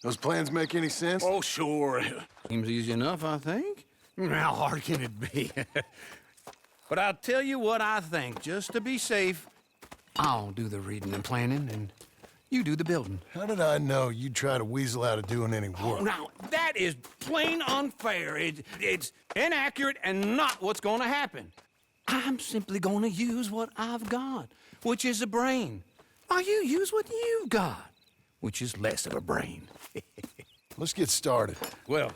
Those plans make any sense? Oh, sure. Seems easy enough, I think. How hard can it be? But I'll tell you what I think. Just to be safe, I'll do the reading and planning, and you do the building. How did I know you'd try to weasel out of doing any Oh, work? now, that is plain unfair. It's inaccurate and not what's going to happen. I'm simply going to use what I've got, which is a brain. While you use what you've got, which is less of a brain. Let's get started. Well,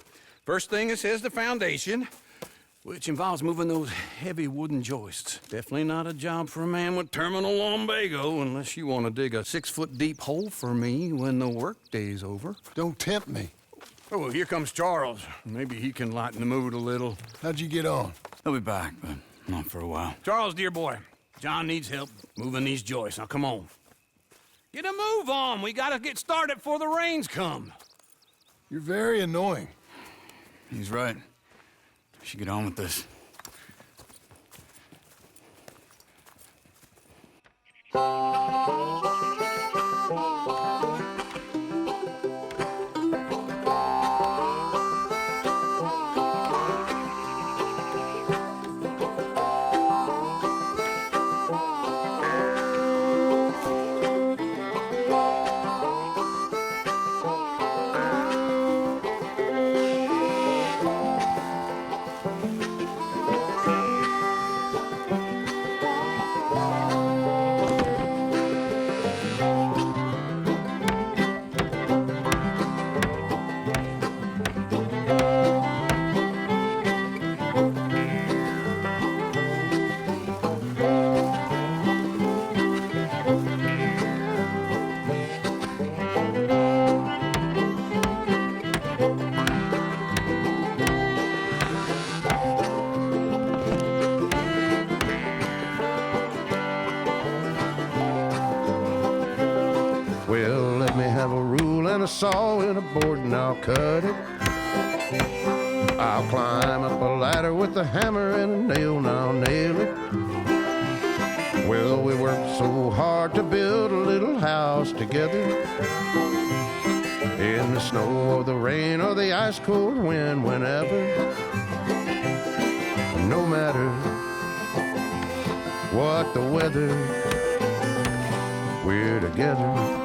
first thing it says the foundation, which involves moving those heavy wooden joists. Definitely not a job for a man with terminal lumbago unless you want to dig a 6-foot deep hole for me when the workday's over. Don't tempt me. Oh, well, here comes Charles. Maybe he can lighten the mood a little. How'd you get on? He'll be back, but not for a while. Charles, dear boy, John needs help moving these joists. Now, come on. Get a move on. We gotta get started before the rains come. You're very annoying. He's right. We should get on with this. Well, let me have a rule and a saw and a board and I'll cut it. I'll climb up a ladder with a hammer and a nail and I'll nail it. Well, we worked so hard to build a little house together. In the snow or the rain or the ice cold wind, whenever. No matter what the weather, we're together.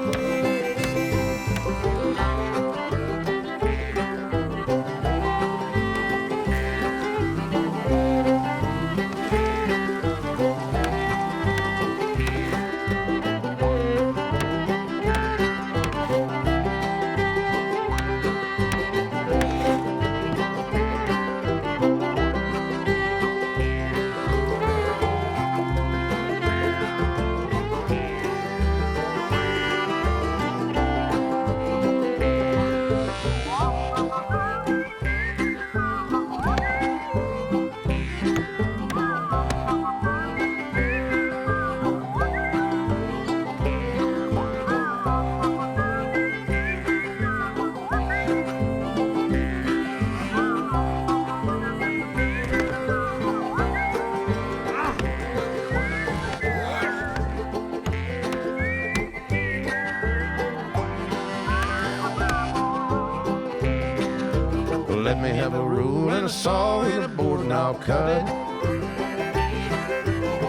Let me have a rule and a saw and a board and I'll cut.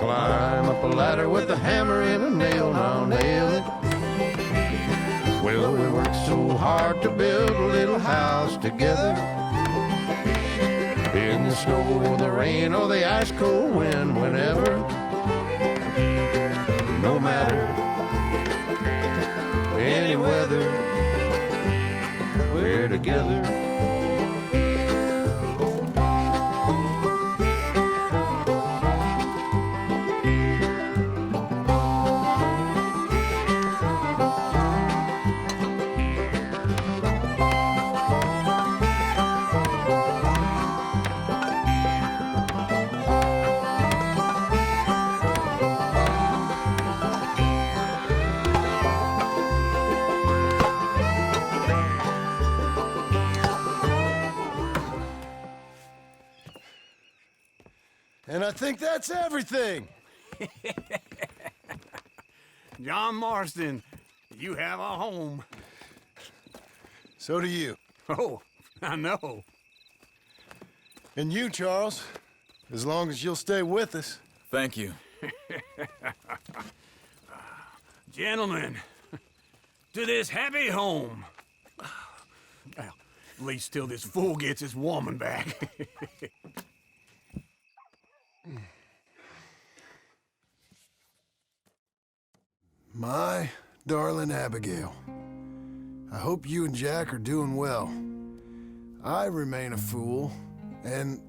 Climb up a ladder with a hammer and a nail and I'll nail it. Well, we worked so hard to build a little house together. In the snow or the rain or the ice cold wind, whenever. No matter any weather, we're together. And I think that's everything. John Marston, you have a home. So do you. Oh, I know. And you, Charles. As long as you'll stay with us. Thank you. Gentlemen, to this happy home. Well, at least till this fool gets his woman back. My darling Abigail, I hope you and Jack are doing well. I remain a fool, and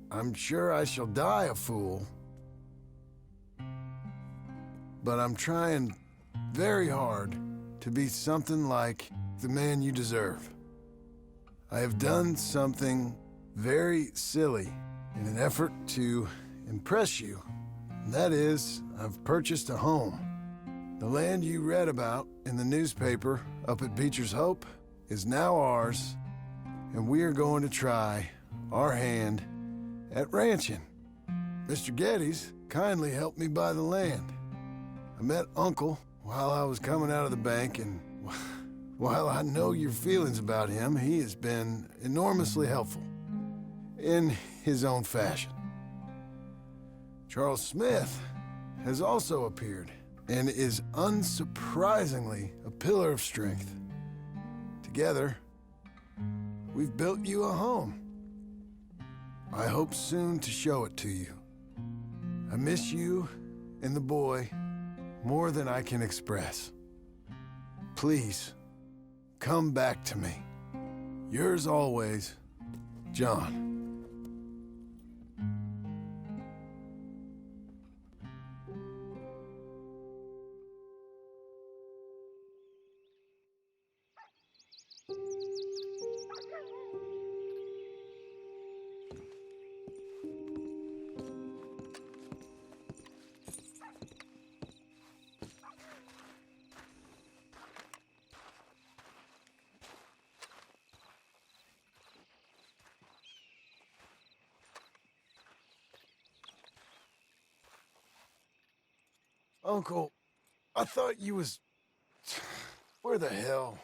I'm sure I shall die a fool. But I'm trying very hard to be something like the man you deserve. I have done something very silly in an effort to impress you. And that is, I've purchased a home. The land you read about in the newspaper up at Beecher's Hope is now ours, and we are going to try our hand at ranching. Mr. Geddes kindly helped me buy the land. I met Uncle while I was coming out of the bank, and while I know your feelings about him, he has been enormously helpful in his own fashion. Charles Smith has also appeared and is unsurprisingly a pillar of strength. Together, we've built you a home. I hope soon to show it to you. I miss you and the boy more than I can express. Please, come back to me. Yours always, John. Uncle, I thought you was... Where the hell?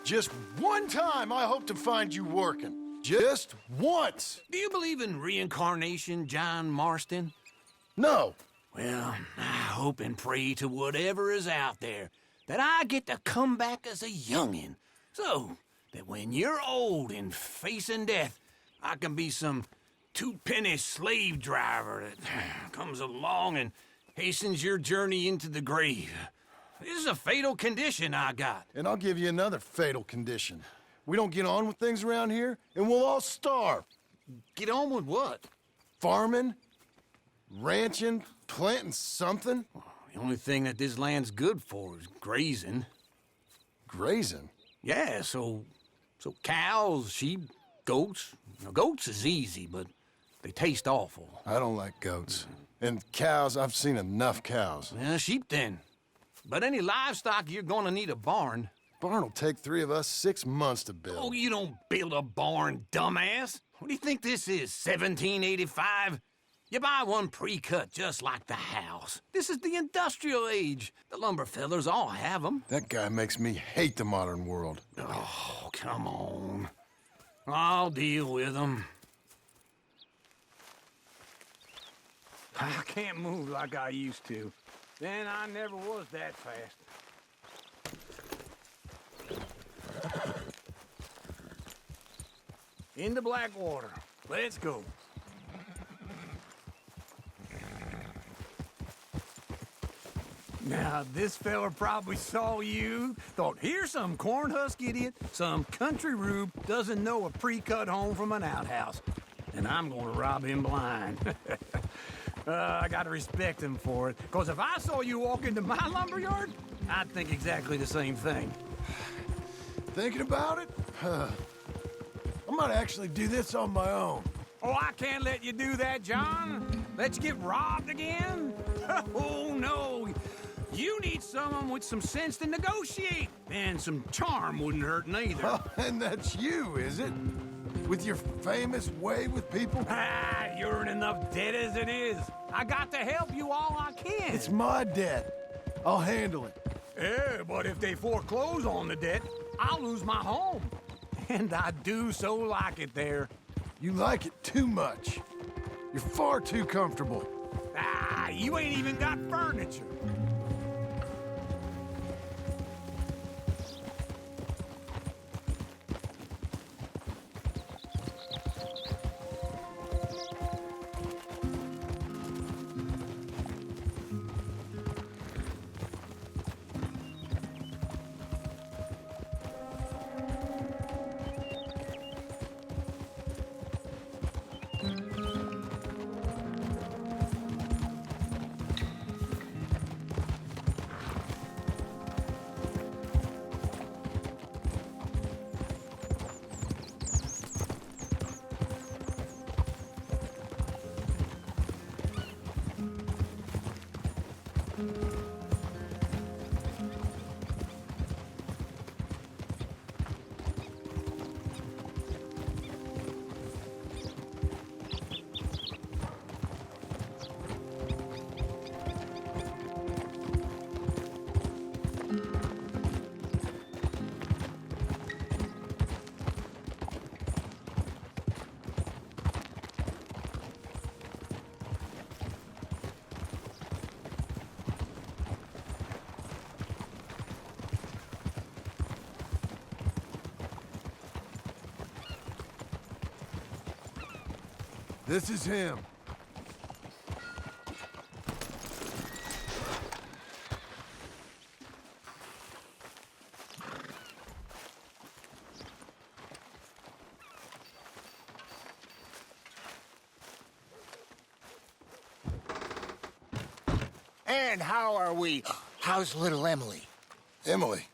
Just one time I hope to find you working. Just once. Do you believe in reincarnation, John Marston? No. Well, I hope and pray to whatever is out there that I get to come back as a youngin', so that when you're old and facing death, I can be some two-penny slave driver that comes along and hastens your journey into the grave. This is a fatal condition I got. And I'll give you another fatal condition. We don't get on with things around here, and we'll all starve. Get on with what? Farming, ranching, planting something. The only thing that this land's good for is grazing. Grazing? Yeah, so cows, sheep, goats. Now, goats is easy, but they taste awful. I don't like goats. And cows, I've seen enough cows. Yeah, sheep then. But any livestock, you're gonna need a barn. Barn will take 3 of us 6 months to build. Oh, you don't build a barn, dumbass. What do you think this is, 1785? You buy one pre-cut just like the house. This is the industrial age. The lumber fellers all have them. That guy makes me hate the modern world. Oh, come on. I'll deal with them. I can't move like I used to. Then I never was that fast. Into Blackwater. Let's go. Now, this fella probably saw you, thought, here's some cornhusk idiot, some country rube doesn't know a pre-cut home from an outhouse. And I'm gonna rob him blind. I gotta respect him for it, because if I saw you walk into my lumberyard, I'd think exactly the same thing. Thinking about it? I might actually do this on my own. Oh, I can't let you do that, John. Let you get robbed again? Oh, no. You need someone with some sense to negotiate. And some charm wouldn't hurt neither. Oh, and that's you, is it? With your famous way with people? Ah, you're in enough debt as it is. I got to help you all I can. It's my debt. I'll handle it. Yeah, but if they foreclose on the debt, I'll lose my home. And I do so like it there. You like it too much. You're far too comfortable. Ah, you ain't even got furniture. This is him. And how are we? How's little Emily? Emily.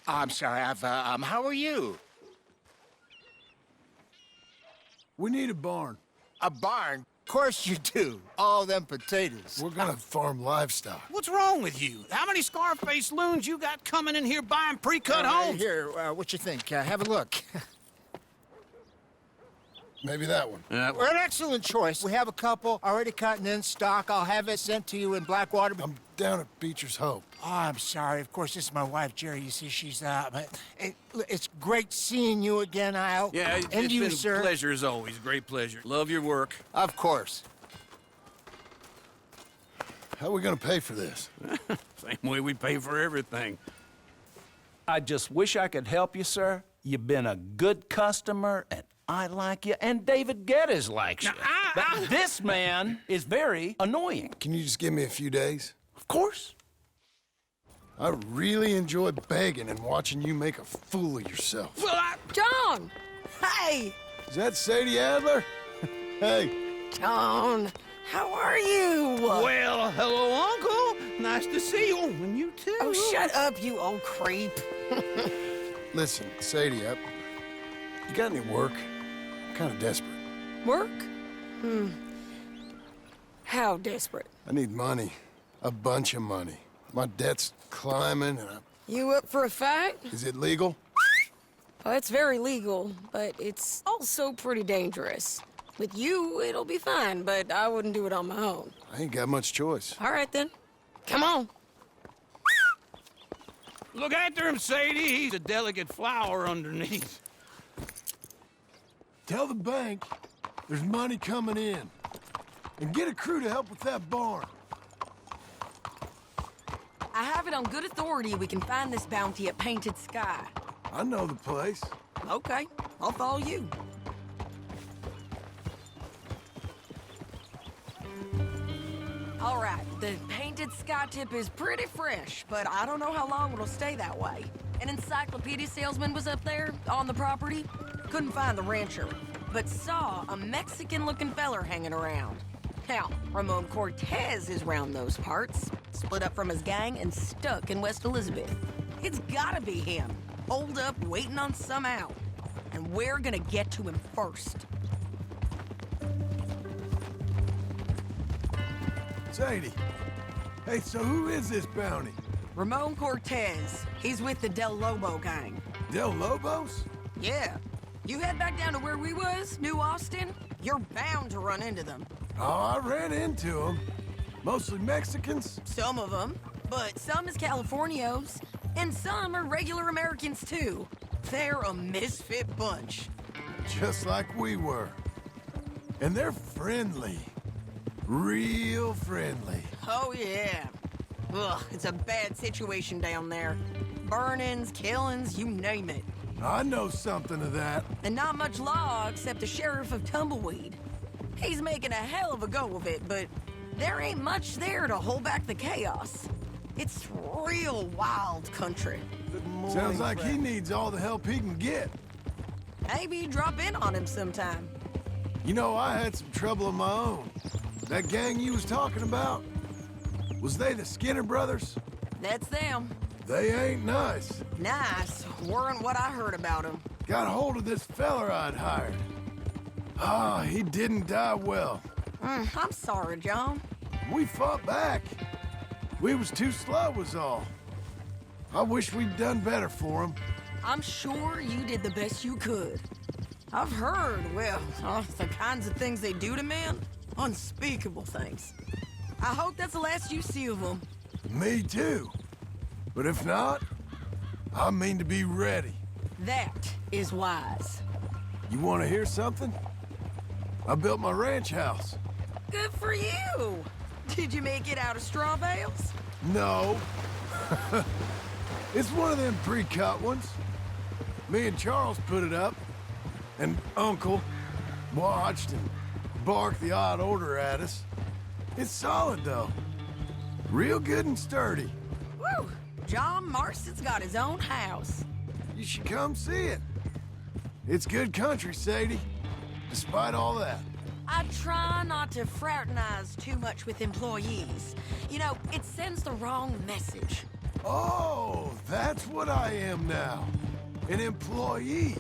I'm sorry, how are you? We need a barn. A barn? Of course you do. All them potatoes. We're gonna farm livestock. What's wrong with you? How many Scarface loons you got coming in here buying pre-cut homes? Here, what you think? Have a look. Maybe that one. We're an excellent choice. We have a couple already cut and in stock. I'll have it sent to you in Blackwater. I'm down at Beecher's Hope. Oh, I'm sorry. Of course, this is my wife, Jerry. You see, she's it's great seeing you again, Al. Yeah, and it's you, been sir. a pleasure as always. Great pleasure. Love your work. Of course. How are we gonna pay for this? Same way we pay for everything. I just wish I could help you, sir. You've been a good customer, and I like you, and David Geddes likes you. But this man is very annoying. Can you just give me a few days? Of course. I really enjoy begging and watching you make a fool of yourself. Well, John! Hey! Is that Sadie Adler? Hey. John, how are you? well, hello, Uncle. Nice to see you. Oh, and you too. Oh, shut up, you old creep. Listen, Sadie, you got any work? I'm kind of desperate. Work? How desperate? I need money. A bunch of money. My debt's climbing, and You up for a fight? Is it legal? Well, it's very legal, but it's also pretty dangerous. With you, it'll be fine, but I wouldn't do it on my own. I ain't got much choice. All right, then. Come on. Look after him, Sadie. He's a delicate flower underneath. Tell the bank there's money coming in. And get a crew to help with that barn. I have it on good authority we can find this bounty at Painted Sky. I know the place. Okay, I'll follow you. All right, the painted sky tip is pretty fresh, but I don't know how long it'll stay that way. An encyclopedia salesman was up there on the property. Couldn't find the rancher, but saw a Mexican-looking feller hanging around. Now, Ramon Cortez is round those parts, split up from his gang and stuck in West Elizabeth. It's gotta be him, holed up waiting on some out. And we're gonna get to him first. Sadie. Hey, so who is this bounty? Ramon Cortez. He's with the Del Lobo gang. Del Lobos? Yeah. You head back down to where we was, New Austin, you're bound to run into them. Oh, I ran into them. Mostly Mexicans? Some of them, but some is Californios, and some are regular Americans too. They're a misfit bunch. Just like we were. And they're friendly. Real friendly. Oh yeah. Ugh, it's a bad situation down there. Burnings, killings, you name it. I know something of that. And not much law except the sheriff of Tumbleweed. He's making a hell of a go of it, but there ain't much there to hold back the chaos. It's real wild country. Sounds like he needs all the help he can get. Maybe drop in on him sometime. You know, I had some trouble of my own. That gang you was talking about, was they the Skinner brothers? That's them. They ain't nice. Nice. Weren't what I heard about them. Got a hold of this feller I'd hired. Ah, he didn't die well. I'm sorry, John. We fought back. We was too slow was all. I wish we'd done better for him. I'm sure you did the best you could. I've heard, well, the kinds of things they do to men. Unspeakable things. I hope that's the last you see of them. Me too. But if not, I mean to be ready. That is wise. You want to hear something? I built my ranch house. Good for you. Did you make it out of straw bales? No. It's one of them pre-cut ones. Me and Charles put it up, and Uncle watched and barked the odd order at us. It's solid, though. Real good and sturdy. Woo! John Marston's got his own house. You should come see it. It's good country, Sadie, despite all that. I try not to fraternize too much with employees. You know, it sends the wrong message. Oh, that's what I am now. An employee.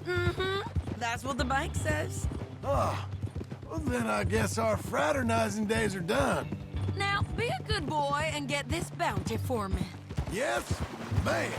Mm-hmm. That's what the bank says. Ah, well then I guess our fraternizing days are done. Now, be a good boy and get this bounty for me. Yes, ma'am.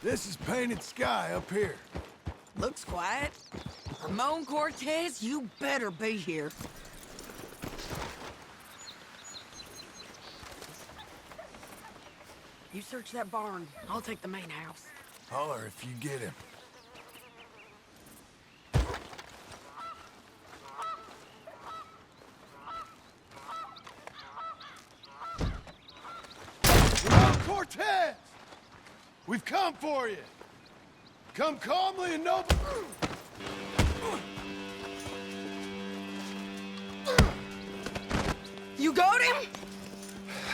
This is painted sky up here. Looks quiet. Ramon Cortez, you better be here. You search that barn. I'll take the main house. Holler if you get him. Ramon Cortez! We've come for you. Come calmly and noble. You got him?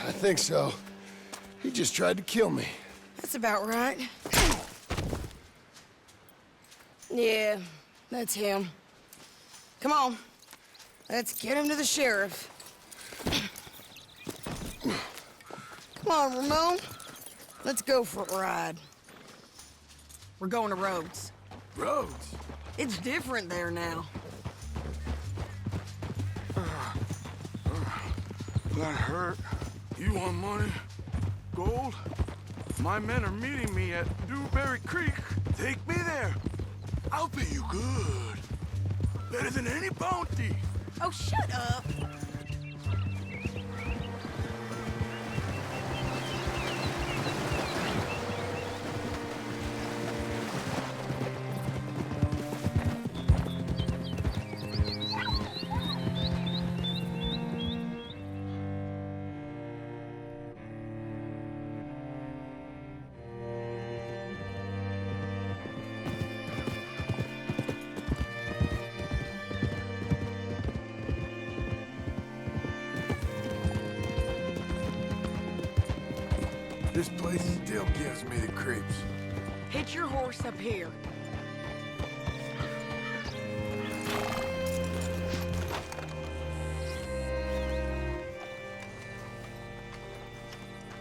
I think so. He just tried to kill me. That's about right. Yeah, that's him. Come on. Let's get him to the sheriff. Come on, Ramon. Let's go for a ride. We're going to Rhodes. Rhodes? It's different there now. That hurt. You want money? Gold? My men are meeting me at Dewberry Creek. Take me there. I'll pay you good. Better than any bounty. Oh, shut up. This place still gives me the creeps. Hitch your horse up here.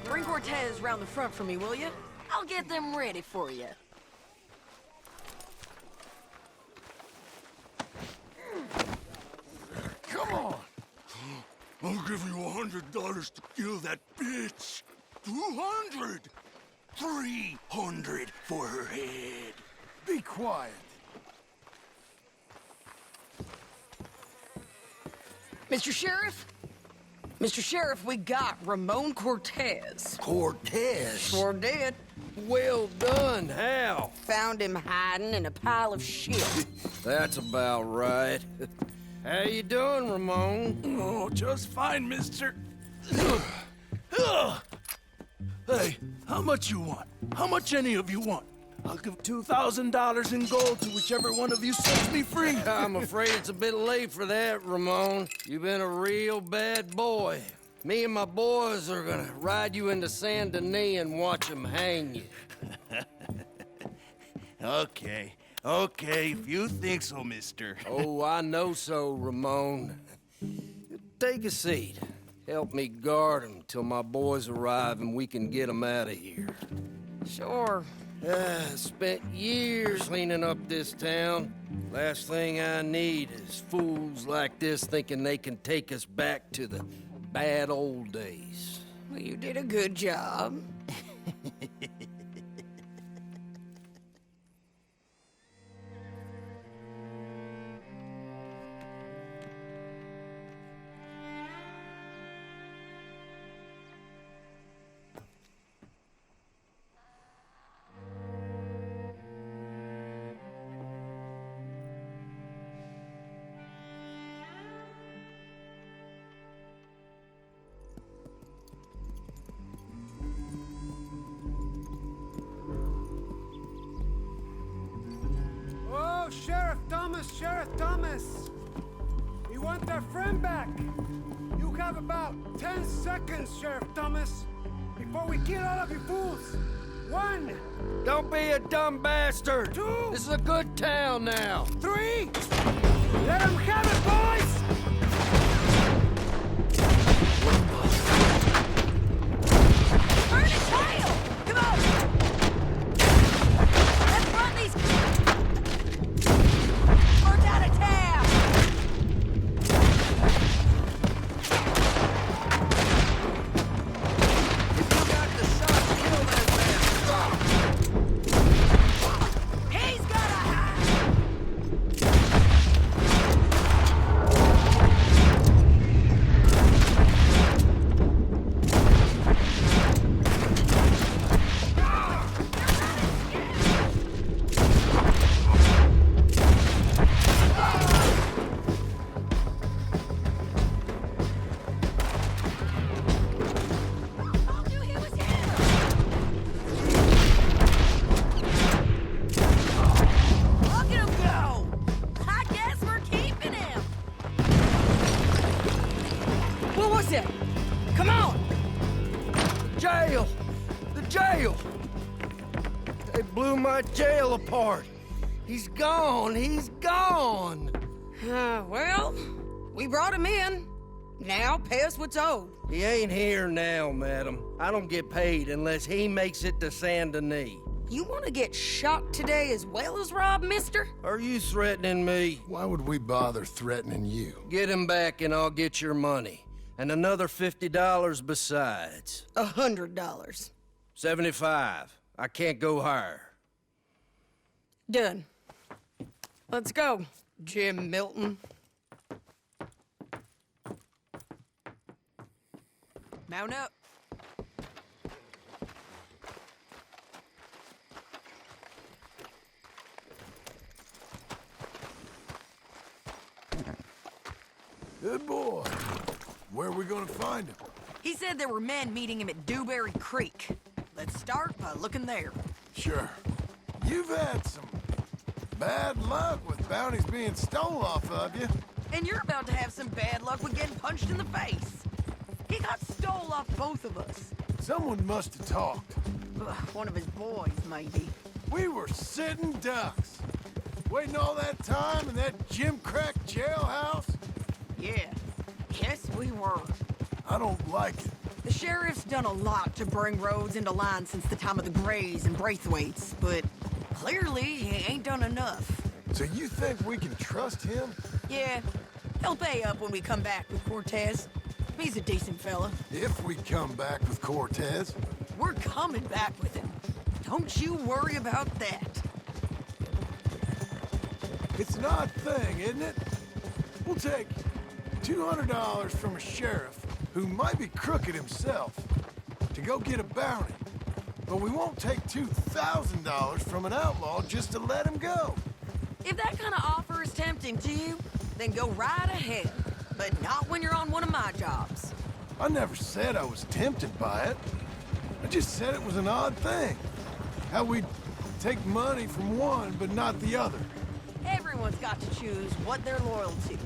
Bring Cortez round the front for me, will you? I'll get them ready for you. Come on! I'll give you $100 to kill that bitch. 200! 300 for her head. Be quiet. Mr. Sheriff? Mr. Sheriff, we got Ramon Cortez. Cortez? Sure did. Well done, Hal. Found him hiding in a pile of shit. That's about right. How you doing, Ramon? Oh, just fine, mister. Hey, how much you want? How much any of you want? I'll give $2,000 in gold to whichever one of you sets me free. I'm afraid it's a bit late for that, Ramon. You've been a real bad boy. Me and my boys are gonna ride you into Saint Denis and watch them hang you. Okay, if you think so, mister. Oh, I know so, Ramon. Take a seat. Help me guard them till my boys arrive and we can get them out of here. Sure. Spent years cleaning up this town. Last thing I need is fools like this thinking they can take us back to the bad old days. Well, you did a good job. Oh, Sheriff Thomas! We want our friend back! You have about 10 seconds, Sheriff Thomas, before we kill all of you fools! 1! Don't be a dumb bastard! 2! This is a good town now! 3! Let them have it, boys! Burn his tail! Come on! Let's run these... Birds out of town! You got the shot, kill that man! is it? Come on! Jail! The jail! They blew my jail apart. He's gone. He's gone. Well, we brought him in. Now pay us what's owed. He ain't here now, madam. I don't get paid unless he makes it to Saint Denis. You want to get shot today as well as rob, mister? Are you threatening me? Why would we bother threatening you? Get him back and I'll get your money. And another $50 besides. $100. 75. I can't go higher. Done. Let's go, Jim Milton. Mount up. Good boy. Where are we gonna find him? He said there were men meeting him at Dewberry Creek. Let's start by looking there. Sure. You've had some bad luck with bounties being stole off of you. And you're about to have some bad luck with getting punched in the face. He got stole off both of us. Someone must have talked. Ugh, one of his boys, maybe. We were sitting ducks. Waiting all that time in that gimcrack jailhouse. Yeah. Yes, we were. I don't like it. The sheriff's done a lot to bring roads into line since the time of the Grays and Braithwaites, but clearly he ain't done enough. So you think we can trust him? Yeah, he'll pay up when we come back with Cortez. He's a decent fella. If we come back with Cortez. We're coming back with him. Don't you worry about that. It's an odd thing, isn't it? We'll take $200 from a sheriff who might be crooked himself to go get a bounty. But we won't take $2,000 from an outlaw just to let him go. If that kind of offer is tempting to you, then go right ahead. But not when you're on one of my jobs. I never said I was tempted by it. I just said it was an odd thing. How we'd take money from one but not the other. Everyone's got to choose what they're loyal to.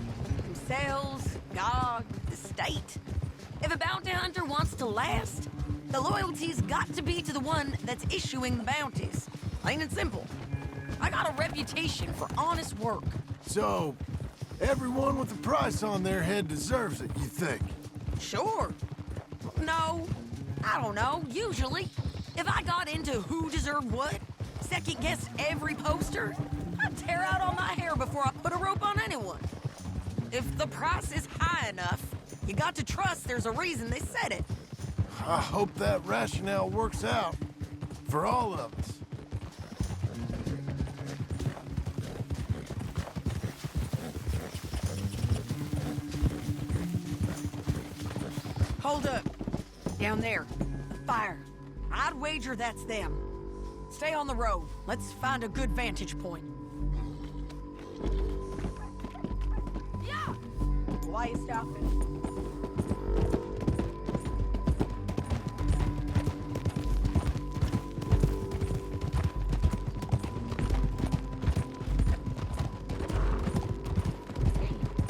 Themselves, God, the state. If a bounty hunter wants to last, the loyalty's got to be to the one that's issuing the bounties. Plain and simple. I got a reputation for honest work. So, everyone with a price on their head deserves it, you think? Sure. No, I don't know, usually. If I got into who deserved what, second-guessed every poster, I'd tear out all my hair before I put a rope on anyone. If the price is high enough, you got to trust there's a reason they said it. I hope that rationale works out for all of us. Hold up. Down there. Fire. I'd wager that's them. Stay on the road. Let's find a good vantage point. Yeah! Why you stopping?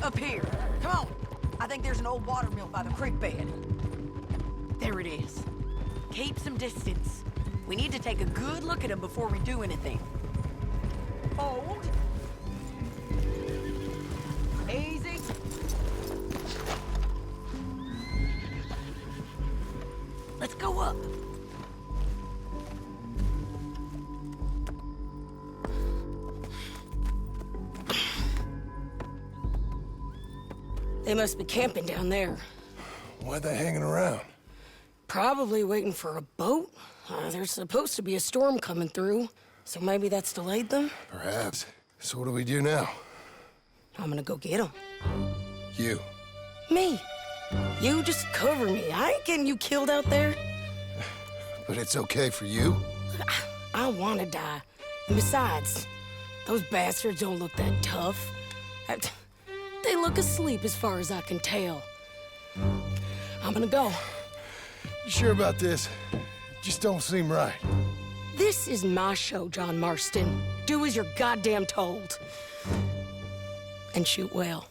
Up here. Come on. I think there's an old water mill by the creek bed. There it is. Keep some distance. We need to take a good look at him before we do anything. Hold. Easy. Let's go up. They must be camping down there. Why are they hanging around? Probably waiting for a boat. There's supposed to be a storm coming through, so maybe that's delayed them? Perhaps. So what do we do now? I'm gonna go get them. You. Me. You just cover me. I ain't getting you killed out there. But it's okay for you? I wanna die. And besides, those bastards don't look that tough. They look asleep as far as I can tell. I'm gonna go. You sure about this? Just don't seem right. This is my show, John Marston. Do as you're goddamn told. And shoot well.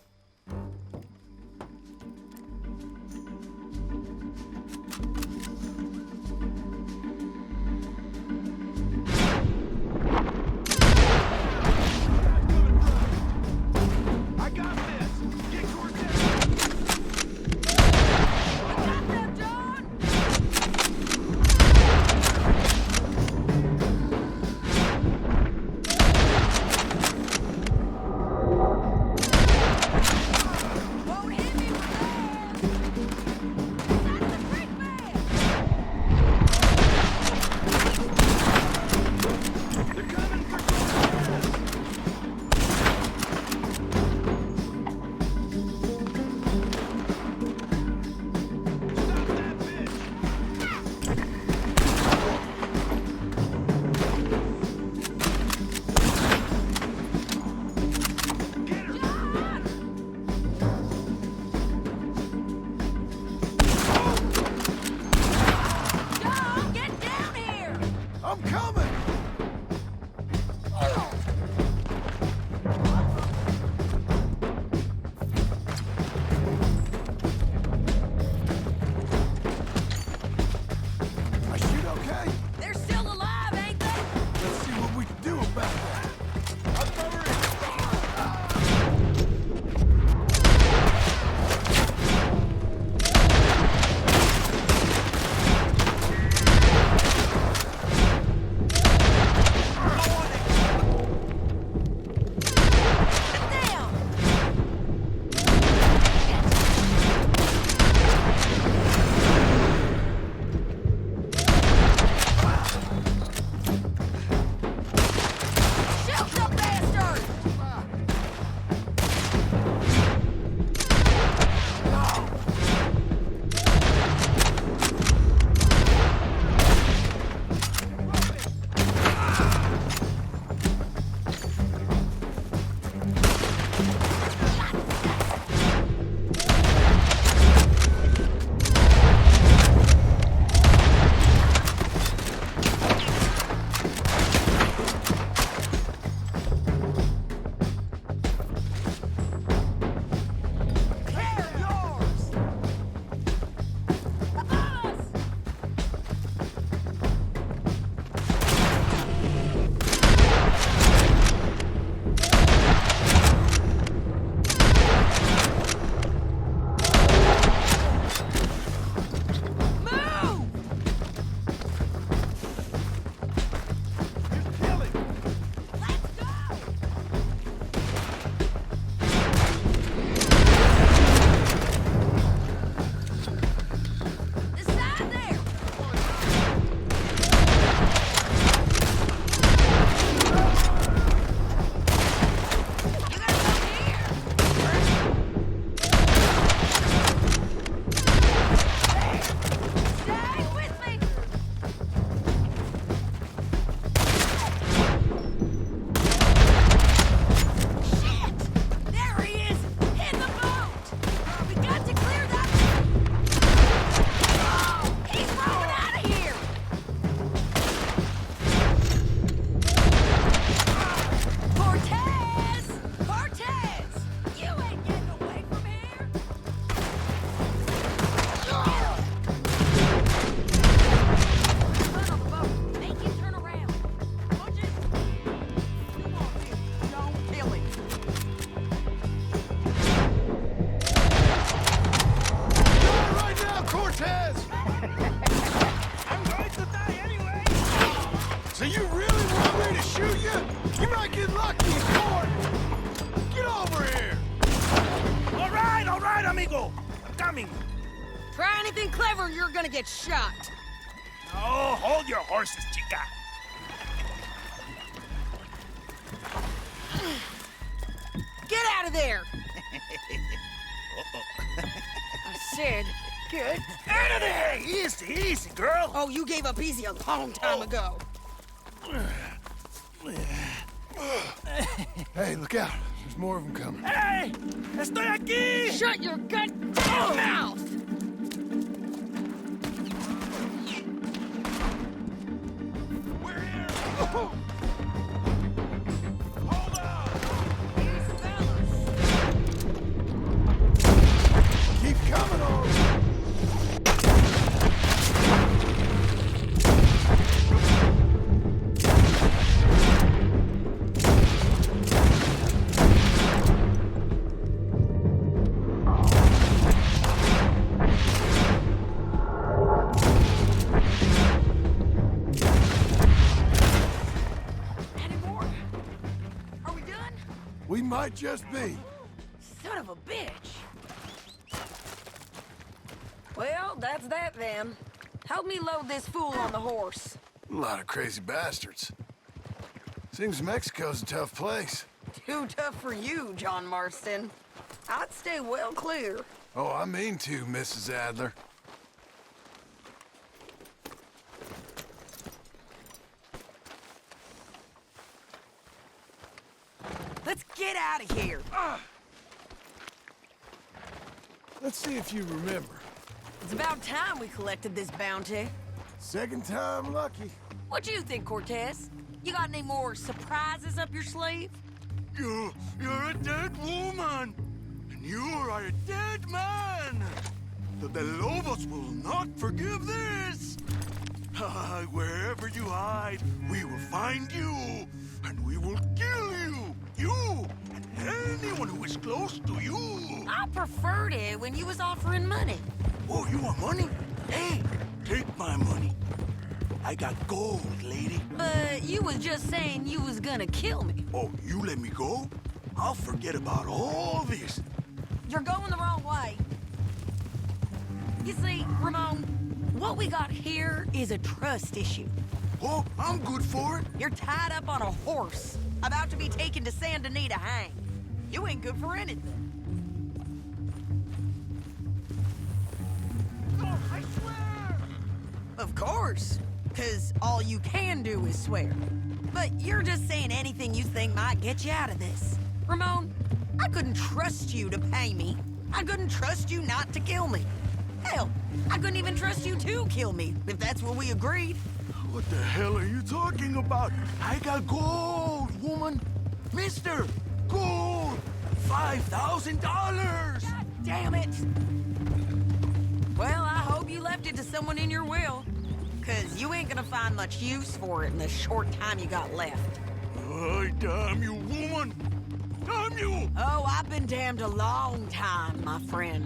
coming. Try anything clever and you're gonna get shot. Oh, hold your horses, chica. Get out of there! I said, get Out of there! Easy, easy, girl. Oh, you gave up easy a long time ago. Hey, look out. There's more of them coming. Hey! Estoy aquí! Shut your goddamn mouth! We're here! Hold on! Keep coming on. Any more? Are we done? We might just be. Son of a bitch. Well, that's that then. Help me load this fool on the horse. A lot of crazy bastards. Seems Mexico's a tough place. Too tough for you, John Marston. I'd stay well clear. Oh, I mean to, Mrs. Adler. Let's get out of here. Let's see if you remember. It's about time we collected this bounty. Second time lucky. What do you think, Cortez? You got any more surprises up your sleeve? You're a dead woman! And you are a dead man! The Lobos will not forgive this! Wherever you hide, we will find you! And we will kill you! You! And anyone who is close to you! I preferred it when you was offering money. Oh, you want money? Hey, take my money. I got gold, lady. But you was just saying you was gonna kill me. Oh, you let me go? I'll forget about all this. You're going the wrong way. You see, Ramon, what we got here is a trust issue. Oh, I'm good for it. You're tied up on a horse, about to be taken to Santa Anita hang. You ain't good for anything. Oh, I swear! Of course, because all you can do is swear. But you're just saying anything you think might get you out of this. Ramon, I couldn't trust you to pay me. I couldn't trust you not to kill me. Hell, I couldn't even trust you to kill me, if that's what we agreed. What the hell are you talking about? I got gold, woman. Mister, gold! $5,000! God damn it! Well, I hope you left it to someone in your will. Because you ain't gonna find much use for it in the short time you got left. Oh, damn you, woman! Damn you! Oh, I've been damned a long time, my friend.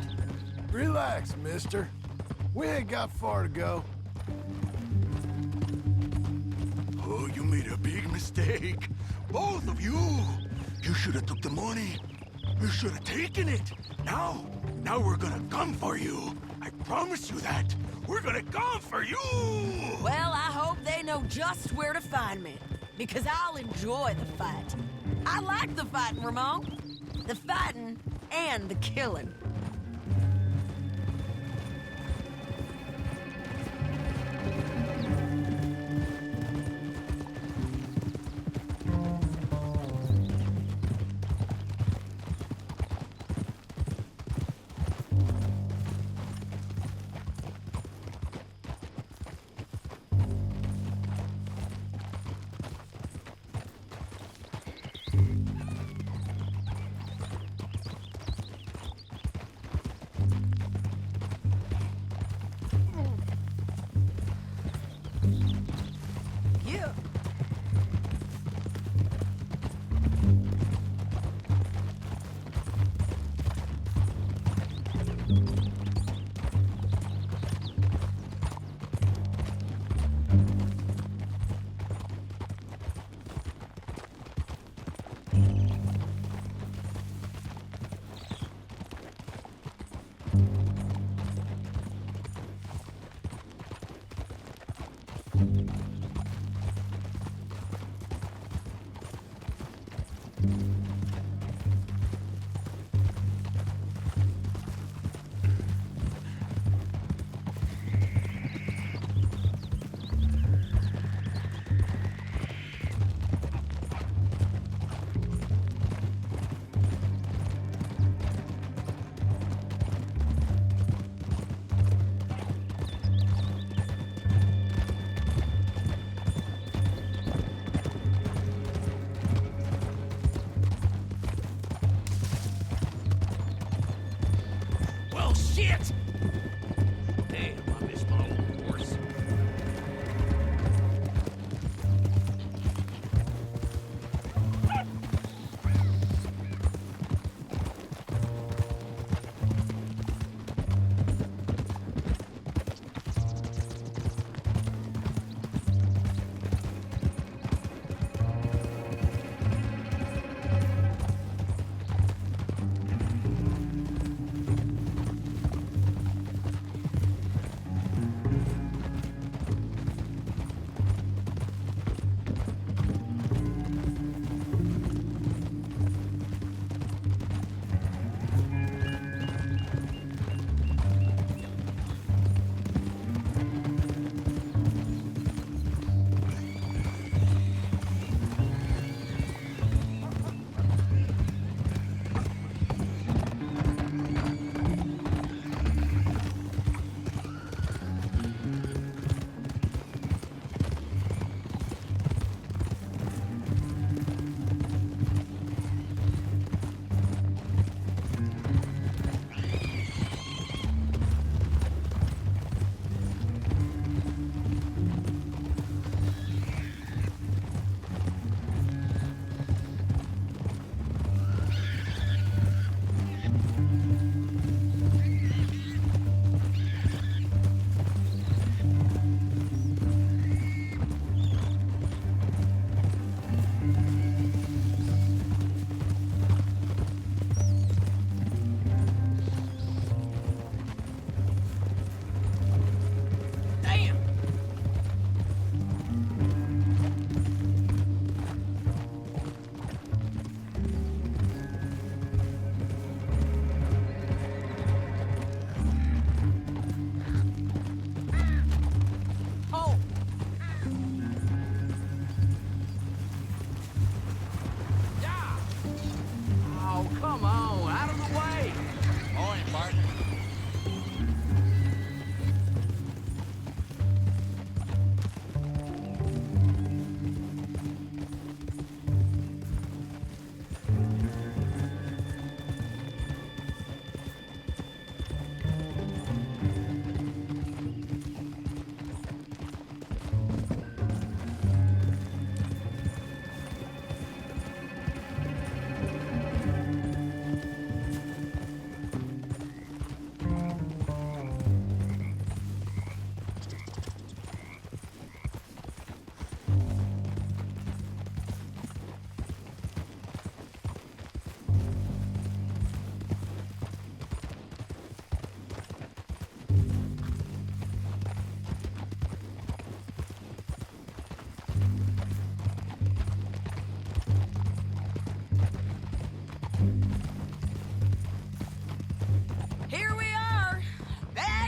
Relax, mister. We ain't got far to go. Oh, you made a big mistake. Both of you. You should have took the money. You should have taken it. Now we're gonna come for you. I promise you that. We're gonna come for you! Well, I hope they know just where to find me. Because I'll enjoy the fight. I like the fighting, Ramon. The fighting and the killing.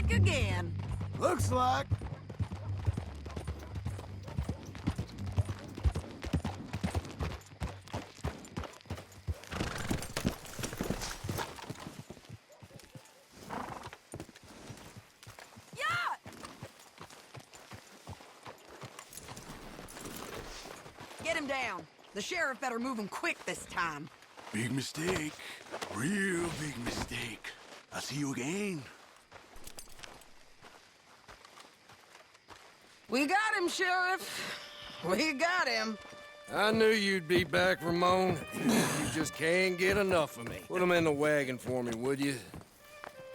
back again. Looks like. Get him down. The sheriff better move him quick this time. Big mistake. Real big mistake. I'll see you again. We got him, Sheriff. We got him. I knew you'd be back, Ramon. You just can't get enough of me. Put him in the wagon for me, would you?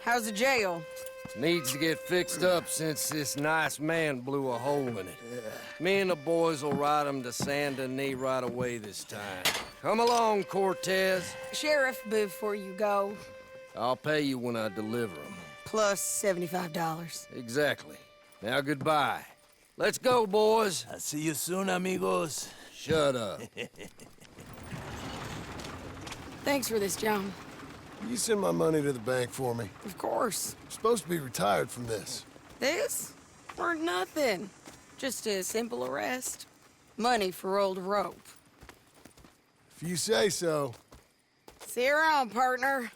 How's the jail? Needs to get fixed up since this nice man blew a hole in it. Me and the boys will ride him to Saint Denis right away this time. Come along, Cortez. Sheriff, before you go, I'll pay you when I deliver him. plus $75. Exactly. Now goodbye. Let's go, boys. I'll see you soon, amigos. Shut up. Thanks for this, John. You send my money to the bank for me. Of course. I'm supposed to be retired from this. This? Weren't nothing. Just a simple arrest. Money for old rope. If you say so. See you around, partner.